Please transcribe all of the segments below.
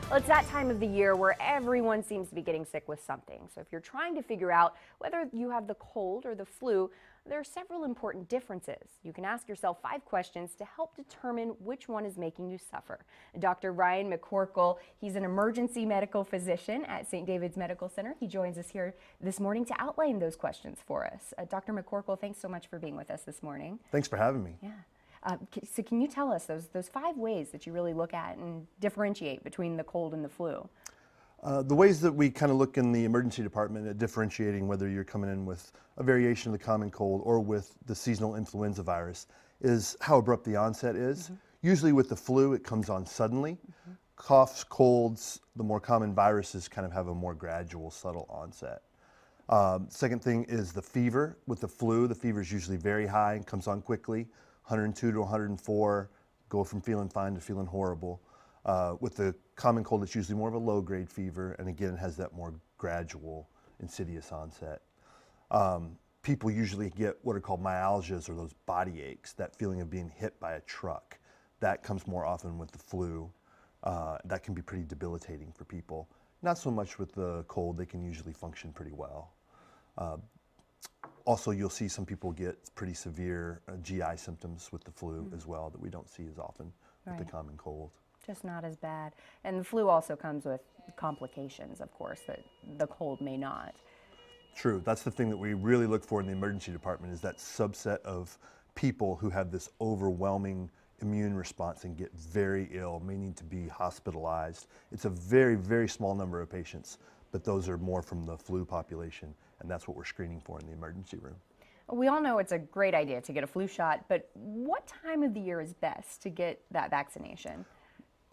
Well, it's that time of the year where everyone seems to be getting sick with something. So if you're trying to figure out whether you have the cold or the flu, there are several important differences. You can ask yourself 5 questions to help determine which one is making you suffer. Dr. Ryan McCorkle, he's an emergency medical physician at St. David's Medical Center. He joins us here this morning to outline those questions for us. Dr. McCorkle, thanks so much for being with us this morning. Thanks for having me. Yeah. So can you tell us those 5 ways that you really look at and differentiate between the cold and the flu? The ways that we kind of look in the emergency department at differentiating whether you're coming in with a variation of the common cold or with the seasonal influenza virus is how abrupt the onset is. Usually with the flu, it comes on suddenly. Coughs, colds, the more common viruses kind of have a more gradual, subtle onset. Second thing is the fever. With the flu, the fever is usually very high and comes on quickly. 102 to 104, go from feeling fine to feeling horrible. With the common cold, it's usually more of a low-grade fever, and again, it has that more gradual, insidious onset. People usually get what are called myalgias, or those body aches, that feeling of being hit by a truck. That comes more often with the flu. That can be pretty debilitating for people. Not so much with the cold, they can usually function pretty well. Also, you'll see some people get pretty severe GI symptoms with the flu as well that we don't see as often with the common cold. Just not as bad. And the flu also comes with complications, of course, that the cold may not. True. That's the thing that we really look for in the emergency department, is that subset of people who have this overwhelming immune response and get very ill, may need to be hospitalized. It's a very, very small number of patients, but those are more from the flu population, and that's what we're screening for in the emergency room. We all know it's a great idea to get a flu shot, but what time of the year is best to get that vaccination?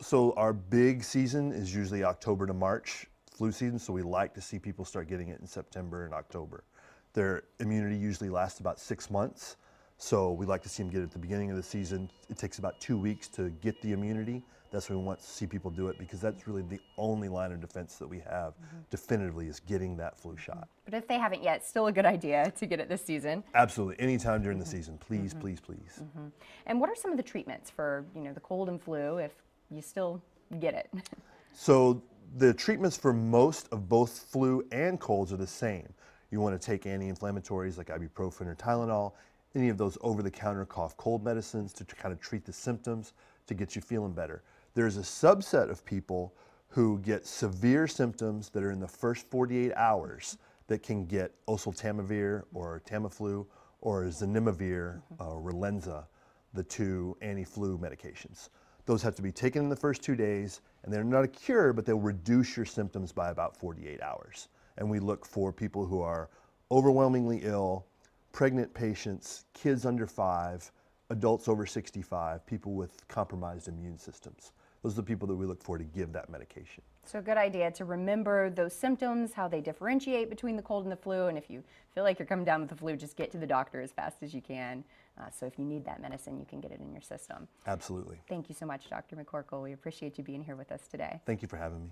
So our big season is usually October to March flu season, so we like to see people start getting it in September and October. Their immunity usually lasts about 6 months, so we like to see them get it at the beginning of the season. It takes about 2 weeks to get the immunity. That's when we want to see people do it, because that's really the only line of defense that we have definitively, is getting that flu shot. But if they haven't yet, still a good idea to get it this season. Absolutely. Anytime during the season, please, please, please. And what are some of the treatments for, the cold and flu if you still get it? So the treatments for most of both flu and colds are the same. You want to take anti-inflammatories like ibuprofen or Tylenol, any of those over-the-counter cough cold medicines to kind of treat the symptoms to get you feeling better. There's a subset of people who get severe symptoms that are in the first 48 hours that can get oseltamivir or Tamiflu or zanimivir or Relenza, the 2 anti-flu medications. Those have to be taken in the first 2 days, and they're not a cure, but they'll reduce your symptoms by about 48 hours. And we look for people who are overwhelmingly ill, pregnant patients, kids under 5, adults over 65, people with compromised immune systems. Those are the people that we look for to give that medication. So a good idea to remember those symptoms, how they differentiate between the cold and the flu, and if you feel like you're coming down with the flu, just get to the doctor as fast as you can. So if you need that medicine, you can get it in your system. Absolutely. Thank you so much, Dr. McCorkle. We appreciate you being here with us today. Thank you for having me.